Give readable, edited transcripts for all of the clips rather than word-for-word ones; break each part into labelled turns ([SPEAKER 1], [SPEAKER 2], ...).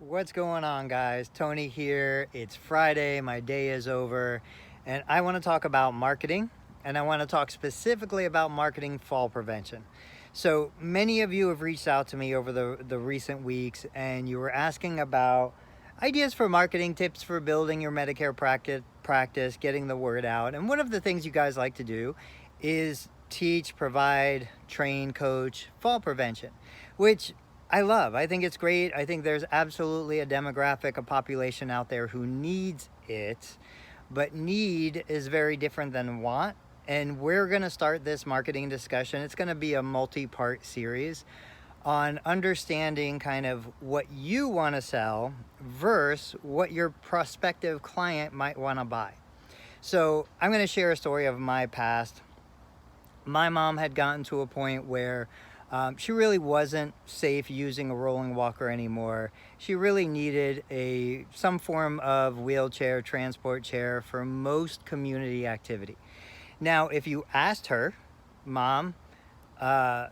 [SPEAKER 1] What's going on, guys? Tony here. It's Friday, my day is over, and I want to talk about marketing, and I want to talk specifically about marketing fall prevention. So many of you have reached out to me over the recent weeks, and you were asking about ideas for marketing tips for building your Medicare practice, getting the word out. And one of the things you guys like to do is teach, provide, train, coach fall prevention, which I love. I think it's great. I think there's absolutely a demographic, a population out there who needs it, but need is very different than want. And we're going to start this marketing discussion. It's going to be a multi-part series on understanding kind of what you want to sell versus what your prospective client might want to buy. So I'm going to share a story of my past. My mom had gotten to a point where she really wasn't safe using a rolling walker anymore. She really needed some form of wheelchair, transport chair for most community activity. Now, if you asked her, Mom, I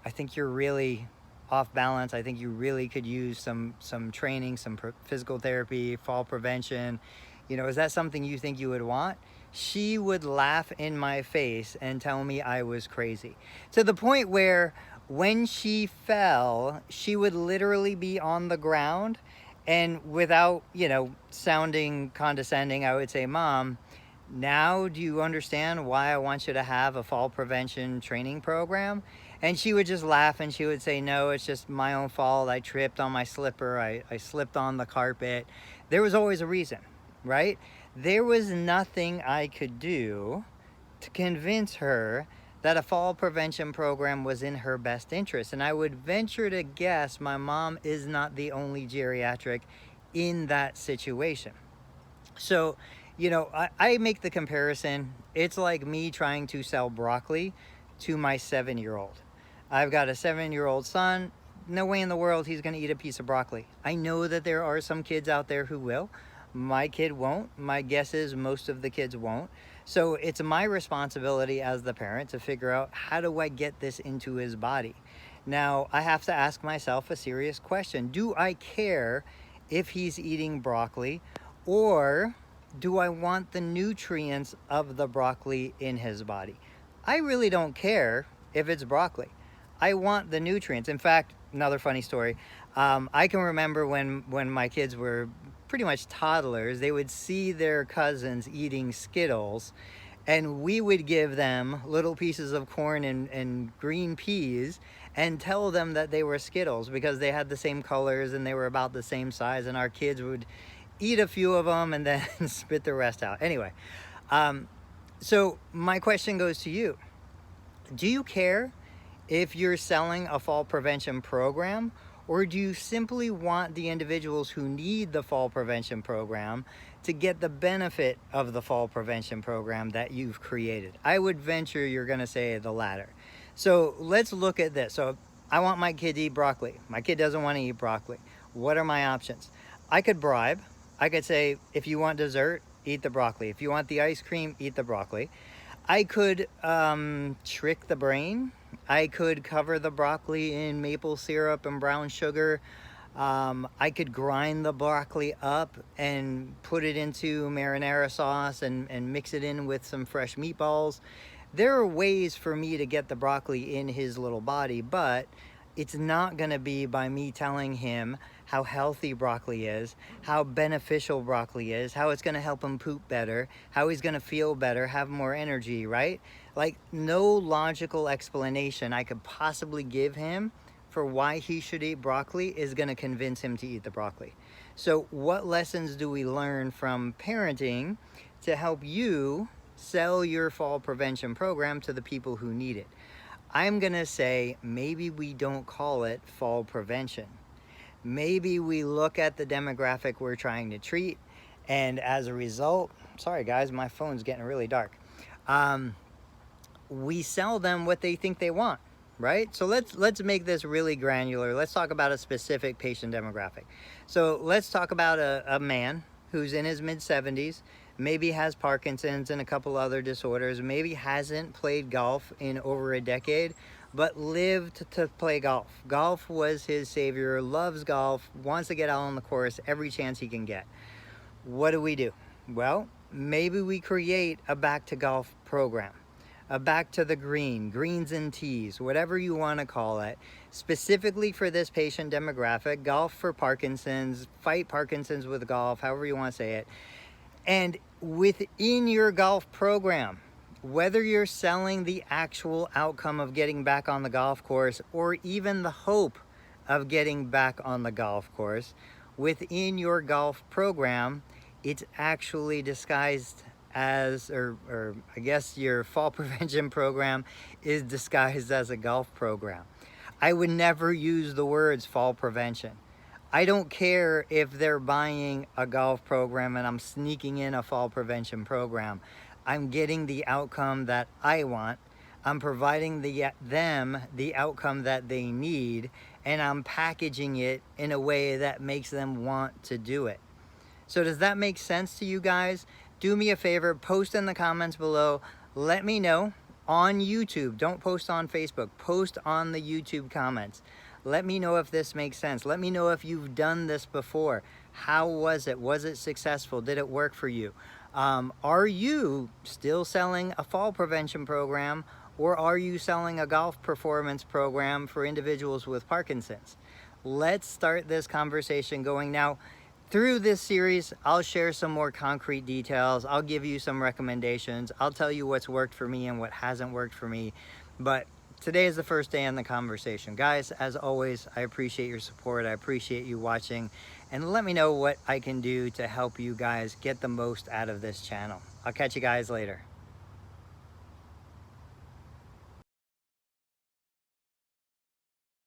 [SPEAKER 1] think you're really off balance. I think you really could use some training, some physical therapy, fall prevention. Is that something you think you would want? She would laugh in my face and tell me I was crazy. To the point where when she fell, she would literally be on the ground, and without, sounding condescending, I would say, Mom, now do you understand why I want you to have a fall prevention training program? And she would just laugh and she would say, no, it's just my own fault. I tripped on my slipper. I slipped on the carpet. There was always a reason, right? There was nothing I could do to convince her that a fall prevention program was in her best interest. And I would venture to guess my mom is not the only geriatric in that situation. So, I make the comparison. It's like me trying to sell broccoli to my 7-year-old. I've got a 7-year-old son. No way in the world he's going to eat a piece of broccoli. I know that there are some kids out there who will. My kid won't. My guess is most of the kids won't. So it's my responsibility as the parent to figure out, how do I get this into his body? Now, I have to ask myself a serious question. Do I care if he's eating broccoli, or do I want the nutrients of the broccoli in his body? I really don't care if it's broccoli. I want the nutrients. In fact, another funny story. I can remember when my kids were pretty much toddlers, they would see their cousins eating Skittles, and we would give them little pieces of corn and green peas and tell them that they were Skittles because they had the same colors and they were about the same size, and our kids would eat a few of them and then spit the rest out. Anyway, so my question goes to you. Do you care if you're selling a fall prevention program, or do you simply want the individuals who need the fall prevention program to get the benefit of the fall prevention program that you've created? I would venture you're going to say the latter. So let's look at this. So I want my kid to eat broccoli. My kid doesn't want to eat broccoli. What are my options? I could bribe. I could say, if you want dessert, eat the broccoli. If you want the ice cream, eat the broccoli. I could trick the brain. I could cover the broccoli in maple syrup and brown sugar. I could grind the broccoli up and put it into marinara sauce and mix it in with some fresh meatballs. There are ways for me to get the broccoli in his little body, but it's not going to be by me telling him how healthy broccoli is, how beneficial broccoli is, how it's going to help him poop better, how he's going to feel better, have more energy, right? Like, no logical explanation I could possibly give him for why he should eat broccoli is going to convince him to eat the broccoli. So what lessons do we learn from parenting to help you sell your fall prevention program to the people who need it? I'm going to say maybe we don't call it fall prevention. Maybe we look at the demographic we're trying to treat, and as a result, sorry guys, my phone's getting really dark. We sell them what they think they want, right? So let's make this really granular. Let's talk about a specific patient demographic. So let's talk about a man who's in his mid-70s, maybe has Parkinson's and a couple other disorders, maybe hasn't played golf in over a decade, but lived to play golf. Golf was his savior, loves golf, wants to get out on the course every chance he can get. What do? Well, maybe we create a back to golf program, a back to the green, greens and tees, whatever you want to call it, specifically for this patient demographic, golf for Parkinson's, fight Parkinson's with golf, however you want to say it. And within your golf program, whether you're selling the actual outcome of getting back on the golf course or even the hope of getting back on the golf course, within your golf program, it's actually disguised as, or I guess your fall prevention program is disguised as a golf program. I would never use the words fall prevention. I don't care if they're buying a golf program and I'm sneaking in a fall prevention program. I'm getting the outcome that I want. I'm providing them the outcome that they need, and I'm packaging it in a way that makes them want to do it. So does that make sense to you guys? Do me a favor, post in the comments below. Let me know on YouTube. Don't post on Facebook. Post on the YouTube comments. Let me know if this makes sense. Let me know if you've done this before. How was it? Was it successful? Did it work for you? Are you still selling a fall prevention program, or are you selling a golf performance program for individuals with Parkinson's? Let's start this conversation going. Now, through this series, I'll share some more concrete details. I'll give you some recommendations. I'll tell you what's worked for me and what hasn't worked for me. But today is the first day in the conversation. Guys, as always, I appreciate your support. I appreciate you watching. And let me know what I can do to help you guys get the most out of this channel. I'll catch you guys later.